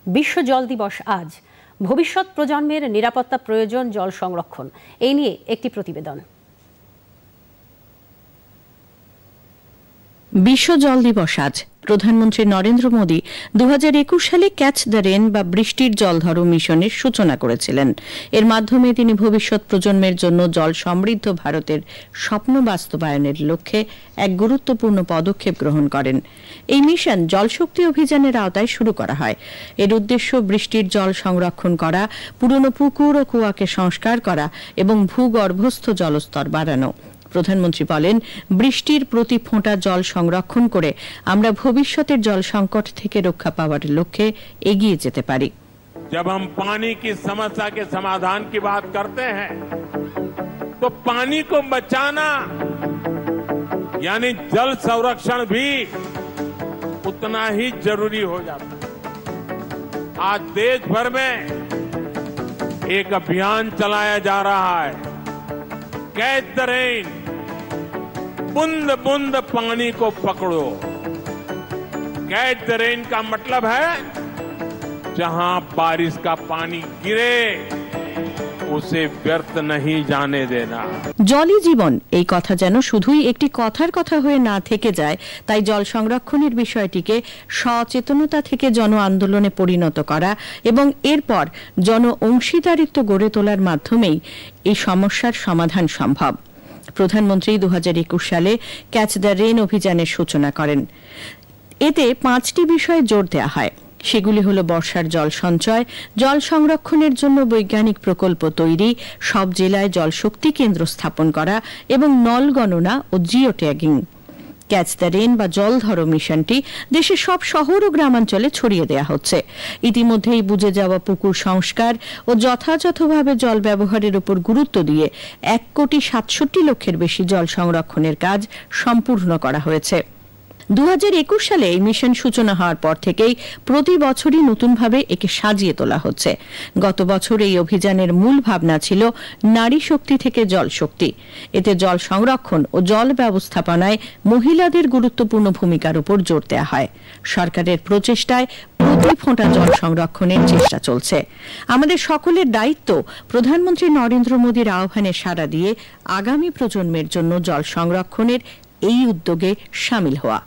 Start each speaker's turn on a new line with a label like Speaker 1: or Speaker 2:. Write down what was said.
Speaker 1: বিশ্ব জল দিবস আজ। ভবিষ্যৎ প্রজন্মের নিরাপত্তা প্রয়োজন জল সংরক্ষণ, এই নিয়ে একটি প্রতিবেদন।
Speaker 2: বিশ্ব জল দিবস আজ। প্রধানমন্ত্রী নরেন্দ্র মোদী 2021 সালে ক্যাচ দ্য রেন বা বৃষ্টির জল ধরো মিশনের সূচনা করেছিলেন। এর মাধ্যমে তিনি ভবিষ্যৎ প্রজন্মের জন্য জল সমৃদ্ধ ভারতের স্বপ্ন বাস্তবায়নের লক্ষ্যে এক গুরুত্বপূর্ণ পদক্ষেপ গ্রহণ করেন। এই মিশন জলশক্তি অভিযানের আওতায় শুরু করা হয়। এর উদ্দেশ্য বৃষ্টির জল সংরক্ষণ করা, পুরনো পুকুর ও কুয়াকে সংস্কার করা এবং ভূগর্ভস্থ জলস্তর বাড়ানো। প্রধানমন্ত্রী বলেন, বৃষ্টির প্রতি ফোঁটা জল সংরক্ষণ করে আমরা ভবিষ্যতের জল সংকট থেকে রক্ষা পাওয়ার লক্ষ্যে এগিয়ে যেতে পারি।
Speaker 3: जब हम पानी की समस्या के समाधान की बात करते हैं तो पानी को बचाना यानी जल संरक्षण भी उतना ही जरूरी हो जाता है। आज देश भर में एक अभियान चलाया जा रहा है, कैच द रेन, बूंद बूंद पानी को पकड़ो। कैच द रेन का मतलब है जहां बारिश का पानी गिरे उसे व्यर्थ नहीं जाने देना।
Speaker 2: জলই জীবন, এই কথা যেন শুধুই একটি কথার কথা হয়ে না থেকে যায়, তাই জল সংরক্ষণের বিষয়টিকে সচেতনতা থেকে জন আন্দোলনে পরিণত করা এবং এরপর জন অংশীদারিত্ব গড়ে তোলার মাধ্যমেই এই সমস্যার সমাধান সম্ভব। প্রধানমন্ত্রী 2021 সালে ক্যাচ দ্য রেন অভিযানের সূচনা করেন। এতে 5টি বিষয়ে জোর দেওয়া হয়। সেগুলি হল বর্ষার জল সঞ্চয়, জল সংরক্ষণের জন্য বৈজ্ঞানিক প্রকল্প তৈরি, সব জেলায় জল শক্তি কেন্দ্র স্থাপন করা এবং নল গণনা ও geo tagging. Catch the rain বা জল ধরো মিশনটি দেশের সব শহর ও গ্রামাঞ্চলে ছড়িয়ে দেওয়া হচ্ছে। ইতিমধ্যেই বুঝে যাওয়া পুকুর সংস্কার ও যথাযথভাবে জল ব্যবহারের উপর গুরুত্ব দিয়ে 1,67,00,000 বেশি জল সংরক্ষণের কাজ সম্পূর্ণ করা হয়েছে। 2021 সালে এই মিশন সূচনা হওয়ার পর থেকেই প্রতি বছরই নতুনভাবে একে সাজিয়ে তোলা হচ্ছে। গত বছর এই অভিযানের মূল ভাবনা ছিল নারী শক্তি থেকে জল শক্তি। এতে জল সংরক্ষণ ও জল ব্যবস্থাপনায় মহিলাদের গুরুত্বপূর্ণ ভূমিকার উপর জোর দেওয়া হয়। সরকারের প্রচেষ্টায় প্রতি ফোঁটা জল সংরক্ষণের চেষ্টা চলছে। আমাদের সকলের দায়িত্ব প্রধানমন্ত্রী নরেন্দ্র মোদীর আহ্বানে সাড়া দিয়ে আগামী প্রজন্মের জন্য জল সংরক্ষণের এই উদ্যোগে শামিল হওয়া।